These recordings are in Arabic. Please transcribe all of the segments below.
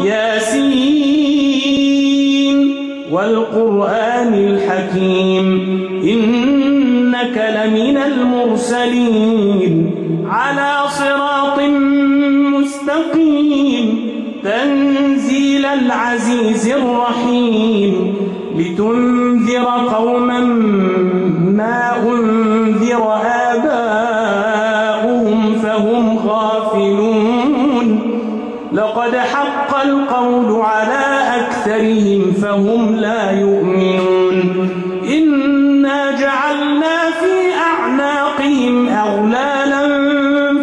ياسين والقرآن الحكيم إنك لمن المرسلين على صراط مستقيم تنزيل العزيز الرحيم لتنذر قوما ما أنذر آباؤهم فهم غافلون لقد حق القول على أكثرهم فهم لا يؤمنون إنا جعلنا في أعناقهم أغلالا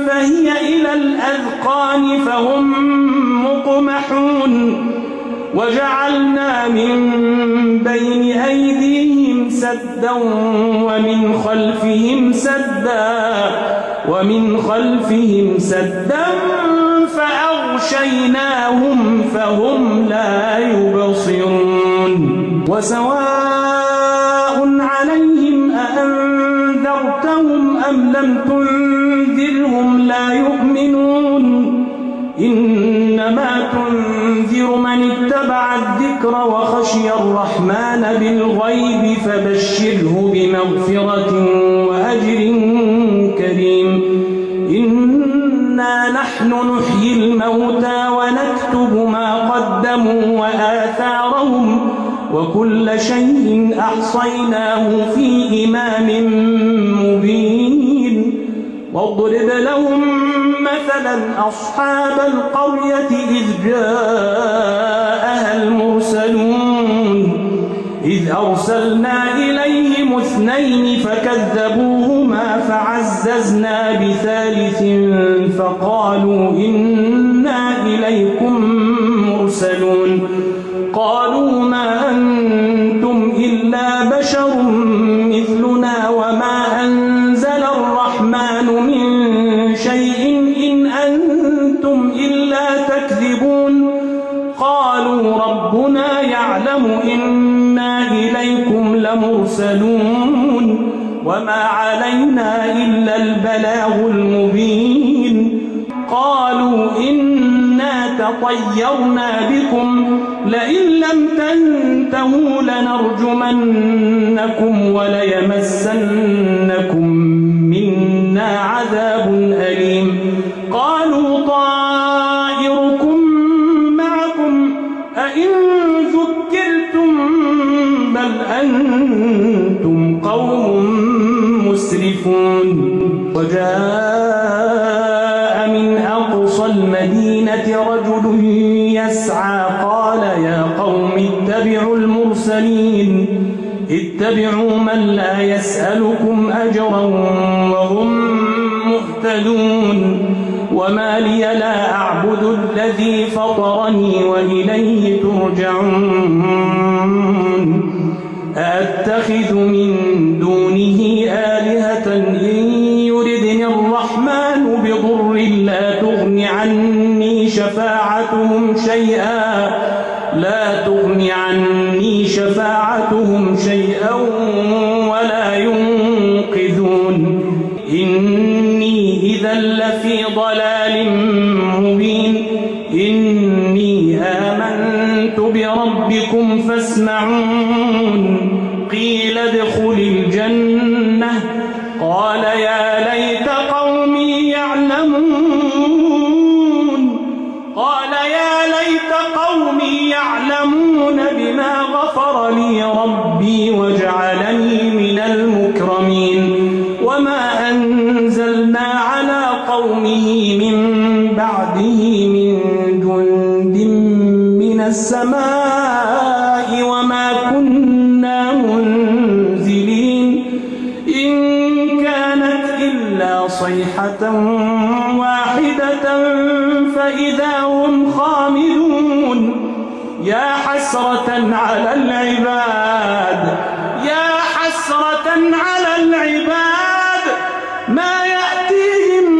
فهي إلى الأذقان فهم مقمحون وجعلنا من بين أيديهم سدا ومن خلفهم سدا فأغشيناهم فهم لا يبصرون وسواء عليهم أأنذرتهم أم لم تنذرهم لا يؤمنون إنما تنذر من اتبع الذكر وخشي الرحمن بالغيب فبشره بمغفرة وأجر كريم إنا نحن نحيي الموتى ونكتب ما قدموا وآثارهم وكل شيء أحصيناه في إمام مبين واضرب لهم مثلا أصحاب القرية إذ جاءها المرسلون إذ أرسلنا إليهم 2 فكذبوهما فعززنا بثالث فقالوا إنا إليكم مرسلون قالوا ما أنتم إلا بشر مثلنا وما أنزل الرحمن من شيء إن أنتم إلا تكذبون قالوا ربنا يعلم إنا إليكم لمرسلون وما علينا إلا البلاغ المبين قالوا إنا تطيرنا بكم لئن لم تنتهوا لنرجمنكم وليمسنكم منا عذاب أليم قالوا طائركم معكم أئن ذكرتم بل أنتم قوم مسرفون وجاء من أقصى المدينة رجل يسعى قال يا قوم اتبعوا المرسلين اتبعوا من لا يسألكم أجرا وهم مهتدون وما لي لا أعبد الذي فطرني وإليه ترجعون أأتخذ من دونه آلهة إن يردني الرحمن بضر لا تغن عني شفاعتهم شيئا ولا ينقذون إني إذا لفي ضلال مبين إني آمنت بربكم فاسمعون قيل ادخل الجنة قال يا ليت قومي يعلمون بما غفر لي ربي وجعلني من المكرمين وما أنزلنا على قومه من بعده من جند من السماء وما كنا منزلين إن كانت إلا صيحة واحدة فإذا هم خامدون يا حسرة على العباد ما يأتيهم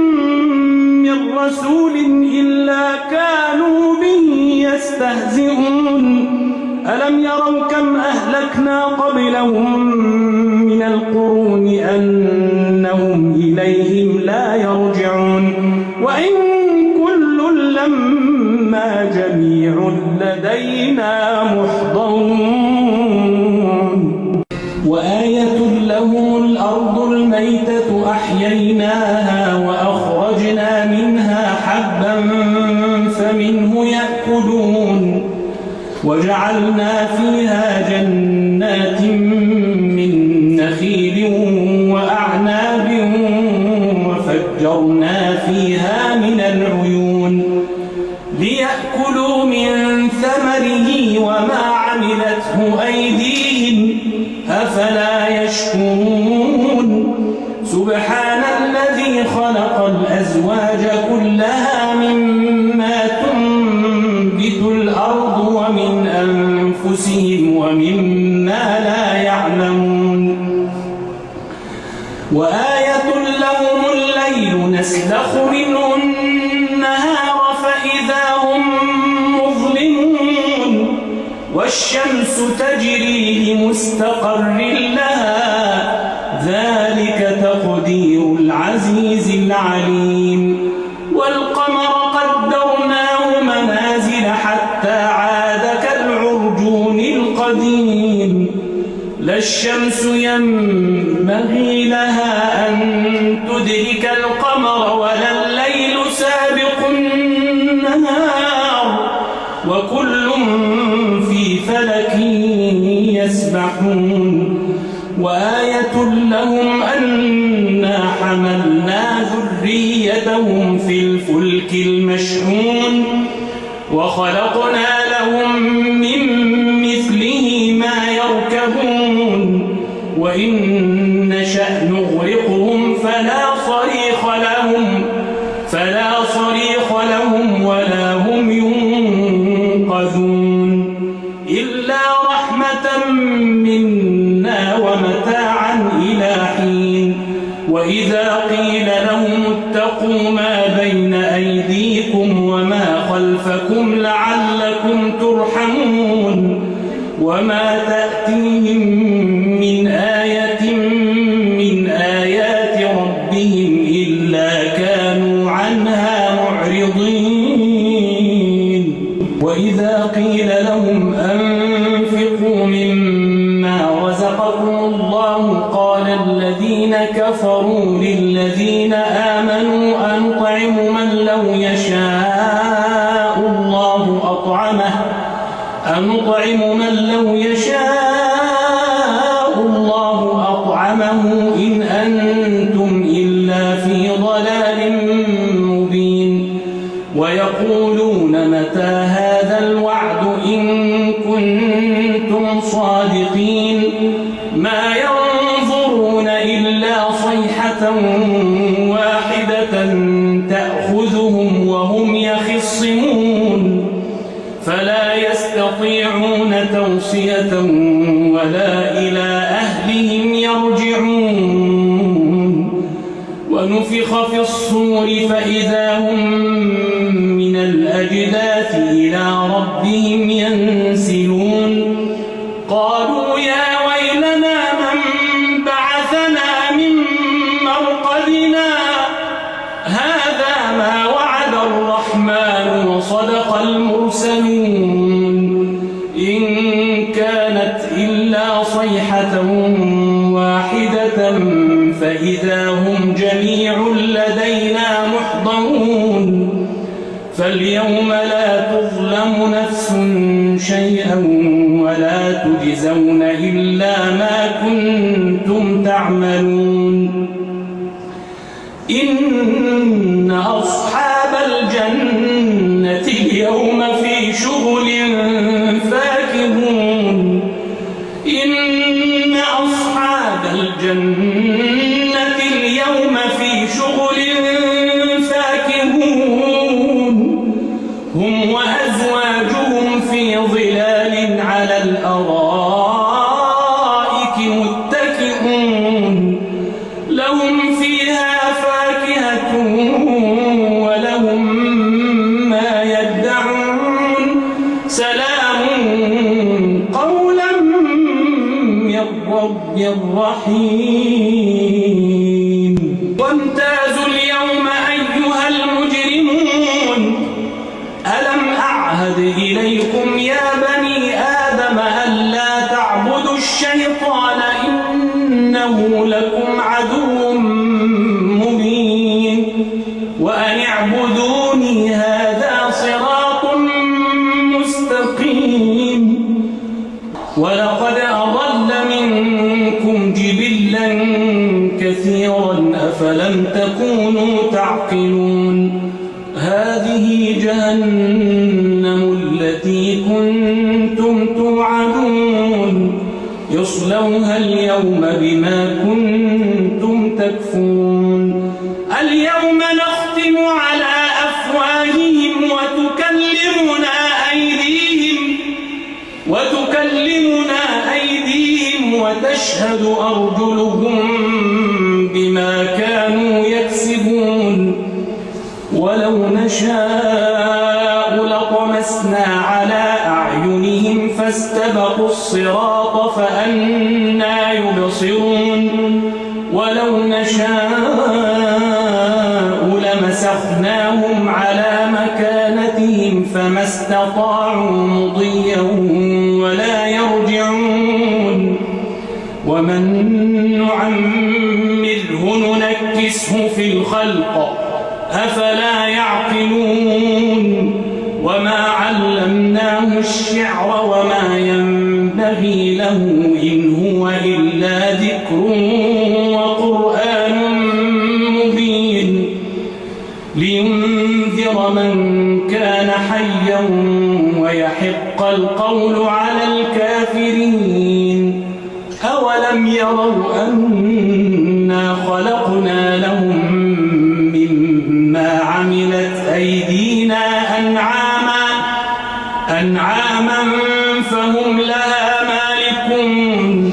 من رسول إلا كانوا به يستهزئون ألم يروا كم أهلكنا قبلهم من القرون أنهم إليهم لا يرجعون وإن كل لما جميع جميع لدينا محضرون وآية لهم الأرض الميتة أحييناها وأخرجنا منها حبا فمنه يأكلون وجعلنا فيها جنات من نخيل وأعناب وفجرنا فيها من العيون ليأكلوا من ثمره وما عملته أيديهم أفلا يشكرون سبحان الذي خلق الأزواج كلها مما تنبت الأرض ومن أنفسهم ومما لا يعلمون وآية لهم الليل نسلخ منه النهار فإذا هم مظلمون والشمس تجري لمستقر لها ذلك تقدير العزيز العليم والقمر قدرناه منازل حتى عاد كالعرجون القديم لا الشمس ينبغي لها أن تدرك القمر ولا الليل سابق النهار وكل في فلك يسبحون وآية لهم أنا حملنا ذريتهم في الفلك المشحون وخلقنا لهم من مثله ما يركبون وإن نشأ نغرقهم فلا صريخ لهم ولا هم ينقذون إلا رحمة منا ومتاعا إلى حين وإذا قيل لهم اتقوا ما بين أيديكم وما خلفكم لعلكم ترحمون وما تأتيهم من آية من آيات ربهم إلا كانوا عنها معرضين وإذا قيل لهم أنفقوا مما رزقكم الله قال الذين كفروا للذين آمنوا أنطعم من لو يشاء الله أطعمه إن أنتم إلا في ضلال مبين ويقولون متى هذا الوعد إن كنتم صادقين ما ينظرون إلا صيحة واحدة تأخذهم وهم يخصمون فلا يستطيعون توصية ولا إلى أهلهم يرجعون ونفخ في الصور فإذا هم من الأجداث إلى ربهم ينسلون قالوا يا ويلنا من بعثنا من مرقدنا هذا ما وعد الرحمن وصدق المرسلون إن كانت إلا صيحة واحدة فإذا هم جميع لدينا محضرون فاليوم لا تظلم نفس شيئا ولا تجزون إلا ما كنتم تعملون إن أصحاب الجنة اليوم في شغل فاكهون إن أصحاب الجنة اليوم في شغل فاكهون هم وأزواجهم في ظلال على الأرائك متكئون لهم فيها فاكهة ولهم ما يدعون سلام قولا من رب رحيم وامتازوا اليوم أيها المجرمون ألم أعهد إليكم إليكم يا بني آدم ألا تعبدوا الشيطان إنه لكم عدو مبين وأن اعبدوني هذا صراط مستقيم ولقد أضل منكم جبلا كثيرا أفلم تكونوا تعقلون هذه جهنم التي كنتم توعدون يصلوها اليوم بما كنتم تكفرون اليوم نختم على أفواههم وتكلمنا أيديهم وتشهد أرجلهم بما كانوا يكسبون ولو نشاء لطمسنا على أعينهم فاستبقوا الصراط فأنى يبصرون ولو نشاء لمسخناهم على مكانتهم فما استطاعوا مضيا ولا يرجعون ومن نعمره ننكسه في الخلق أفلا يعقلون وما علمناه الشعر وما ينبغي له إن هو إلا ذكر وقرآن مبين لينذر من كان حيا ويحق القول على الكافرين أولم يروا أنا خلقنا لهم مما عملت أيدينا أنعاما فهم لها مالكون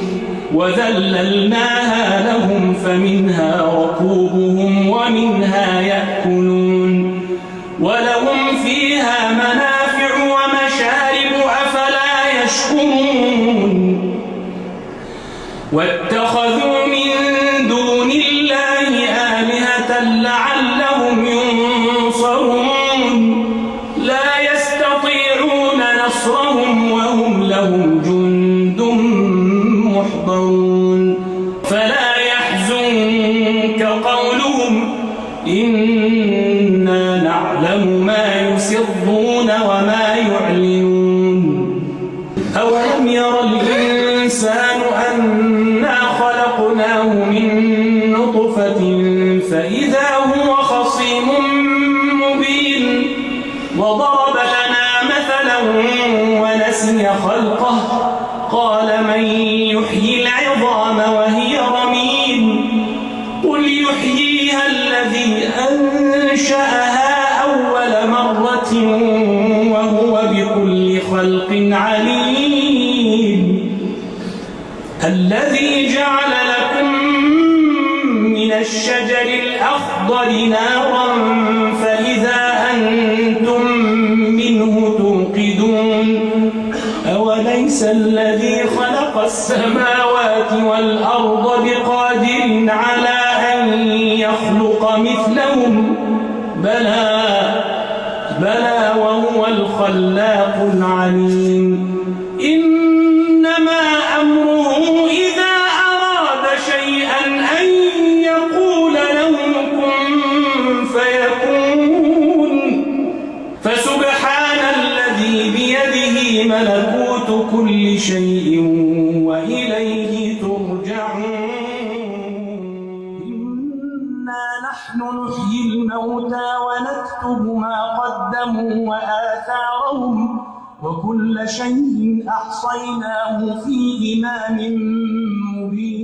وذللناها لهم فمنها ركوبهم ومنها يأكلون ولهم فيها منافع ومشارب أفلا يشكرون واتخذوا من دون الله آلهة لعلهم ينصرون لا يستطيعون نصرهم وهم لهم جند محضرون فلا يحزنك قولهم إنا نعلم ما يسرون وما يعلنون أولم ير الإنسان أنا خلقناه من نطفة فإذا هو خصيم مبين وضرب لنا مثلا ونسي خلقه قال من يحيي العظام وهي رميم قل يحييها الذي أنشأها أول مرة وهو بكل خلق عليم الذي جعل لكم من الشجر الأخضر نارا فإذا أنتم منه توقدون أوليس الذي خلق السماوات والأرض بقادر على أن يخلق مثلهم بلى وهو الخلاق العليم إنما أمره إذا أراد شيئا أن يقول له كن فيكون فسبحان الذي بيده ملكوت كل شيء وإليه ترجعون إنا نحن نحيي الموتى ونكتب ما قدموا وآثارهم وكل شيء أحصيناه في إمام مبين